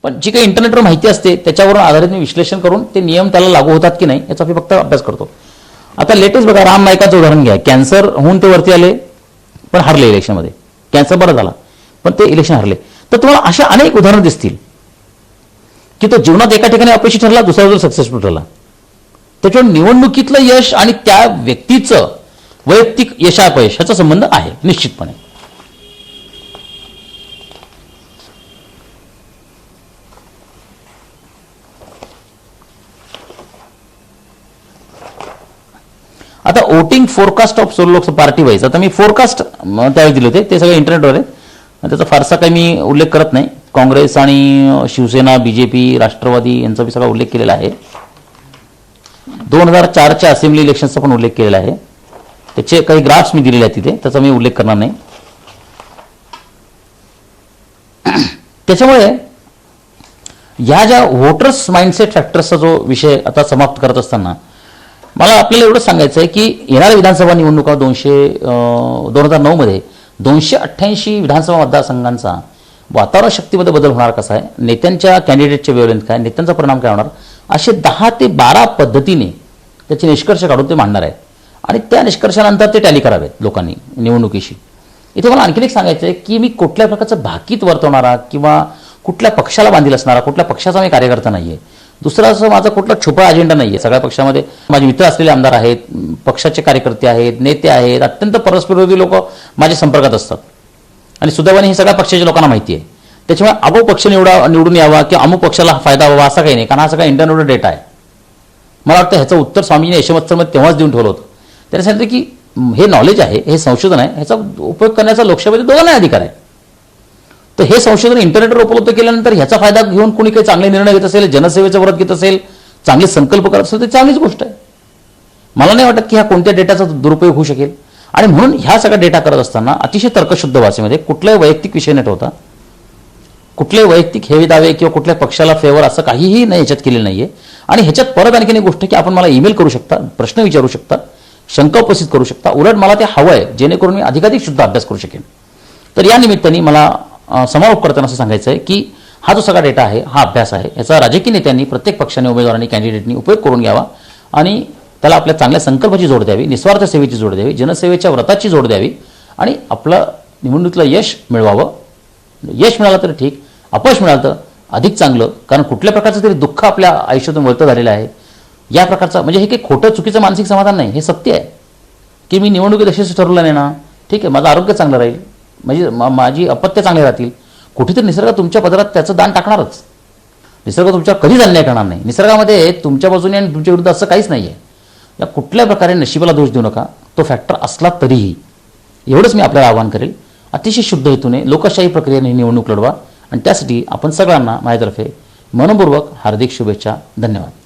पण जी काही इंटरनेटवर माहिती असते त्याच्यावरून आधारित मी विश्लेषण करून ते नियम त्याला लागू होतात की नाही याचा मी फक्त अभ्यास करतो. आता लेटेस्ट बघा, राम नाईकाचं उदाहरण घ्या. कॅन्सर होऊन ते वरती आले पण हरले इलेक्शनमध्ये. कॅन्सर बरं झाला पण ते इलेक्शन हरले. तर तुम्हाला अशा अनेक उदाहरणं दिसतील की तो जीवनात एका ठिकाणी अपयशी ठरला, दुसऱ्या बाजूला सक्सेसफुल ठरला. त्याच्यावर निवडणुकीतलं यश आणि त्या व्यक्तीचं वैयक्तिक यशापयश ह्याचा संबंध आहे निश्चितपणे. आता voting forecast of solo Lok Sabha party wise, आता मी फोरकास्ट त्यावेळी दिले होते, ते सगळे इंटरनेटवर आहे. त्याचा फारसा काही मी उल्लेख करत नाही. काँग्रेस आणि शिवसेना, बीजेपी, राष्ट्रवादी यांचा मी सगळा उल्लेख केलेला आहे. 2004च्या असेंब्ली इलेक्शनचा पण उल्लेख केलेला आहे. त्याचे काही ग्राफ्स मी दिलेले आहेत तिथे, त्याचा मी उल्लेख करणार नाही. त्याच्यामुळे ह्या ज्या वोटर्स माइंडसेट फॅक्टर्सचा जो विषय आता समाप्त करत असताना मला आपल्याला एवढं सांगायचं आहे की येणाऱ्या विधानसभा निवडणुका 2009 मध्ये 288 विधानसभा मतदारसंघांचा वातावरण शक्तीमध्ये बदल होणार कसा आहे, नेत्यांच्या कॅन्डिडेटचे वेवलेंथ काय, नेत्यांचा परिणाम काय होणार, असे 10 ते 12 पद्धतीने त्याचे निष्कर्ष काढून ते मांडणार आहे. आणि त्या निष्कर्षानंतर ते टॅली करावेत लोकांनी निवडणुकीशी. इथे मला आणखीन एक सांगायचं आहे की मी कुठल्या प्रकारचं भाकीत वर्तवणारा किंवा कुठल्या पक्षाला बांधील असणारा, कुठल्या पक्षाचा मी कार्यकर्ता नाही आहे. दुसरा असं माझा कुठला छुपा अजेंडा नाही आहे. सगळ्या पक्षामध्ये माझे मित्र असलेले आमदार आहेत, पक्षाचे कार्यकर्ते आहेत, नेते आहेत, अत्यंत परस्परविरोधी लोक माझ्या संपर्कात असतात. आणि सुदैवाने हे सगळ्या पक्षाच्या लोकांना माहिती आहे. त्याच्यामुळे अमुक पक्ष निवडून यावा किंवा अमुक पक्षाला फायदा व्हावा असं काही नाही, कारण हा सगळा इंटरनेटवर डेटा आहे. मला वाटतं ह्याचं उत्तर स्वामीजीने यशवंतमध्ये तेव्हाच देऊन ठेवलं होतं. त्याने सांगितलं की हे नॉलेज आहे, हे संशोधन आहे, ह्याचा उपयोग करण्याचा लोकसभेत दोघांना अधिकार आहे. तर हे संशोधन इंटरनेटवर उपलब्ध केल्यानंतर ह्याचा फायदा घेऊन कोणी काही चांगले निर्णय घेत असेल, जनसेवेचं व्रत घेत असेल, चांगले संकल्प करत असेल, तर चांगलीच गोष्ट आहे. मला नाही वाटत की ह्या कोणत्या डेटाचा दुरुपयोग होऊ शकेल. आणि म्हणून ह्या सगळ्या डेटा करत असताना अतिशय तर्कशुद्ध भाषेमध्ये कुठलाही वैयक्तिक विषय न ठेवता, कुठलेही वैयक्तिक हेवे दावे किंवा कुठल्या पक्षाला फेवर असं काहीही नाही ह्याच्यात केलेलं नाहीये. आणि ह्याच्यात परत आणखीन एक गोष्ट की आपण मला ईमेल करू शकता, प्रश्न विचारू शकता, शंका उपस्थित करू शकता. उलट मला ते हवं आहे जेणेकरून मी अधिकाधिक शुद्ध अभ्यास करू शकेन. तर या निमित्ताने मला समारोप करताना असं सांगायचं आहे की हा जो सगळा डेटा आहे, हा अभ्यास आहे, याचा राजकीय नेत्यांनी, प्रत्येक पक्षाने, उमेदवारांनी, कॅन्डिडेटनी उपयोग करून घ्यावा आणि त्याला आपल्या चांगल्या संकल्पाची जोड द्यावी, निस्वार्थ सेवेची जोड द्यावी, जनसेवेच्या व्रताची जोड द्यावी आणि आपलं निवडणुकीतलं यश मिळवावं. यश मिळालं तर ठीक, अपयश मिळालं तर अधिक चांगलं. कारण कुठल्या प्रकारचं तरी दुःख आपल्या आयुष्यातून वळतं झालेलं आहे. या प्रकारचं म्हणजे हे काही खोटं चुकीचं मानसिक समाधान नाही, हे सत्य आहे की मी निवडणुकीत यशस्वी ठरवलं नाही ना, ठीक आहे, माझं आरोग्य चांगलं राहील, म्हणजे माझी अपत्य चांगली राहतील. कुठेतरी निसर्ग तुमच्या पदरात त्याचं दान टाकणारच. निसर्ग तुमच्यावर कधीच अन्याय करणार नाही. निसर्गामध्ये तुमच्या बाजूने आणि तुमच्या विरुद्ध असं काहीच नाही आहे. या कुठल्या प्रकारे नशिबाला दोष देऊ नका, तो फॅक्टर असला तरीही. एवढंच मी आपल्याला आवाहन करेल. अतिशय शुद्ध हेतूने लोकशाही प्रक्रियेने निवडणूक लढवा आणि त्यासाठी आपण सगळ्यांना माझ्यातर्फे मनपूर्वक हार्दिक शुभेच्छा. धन्यवाद.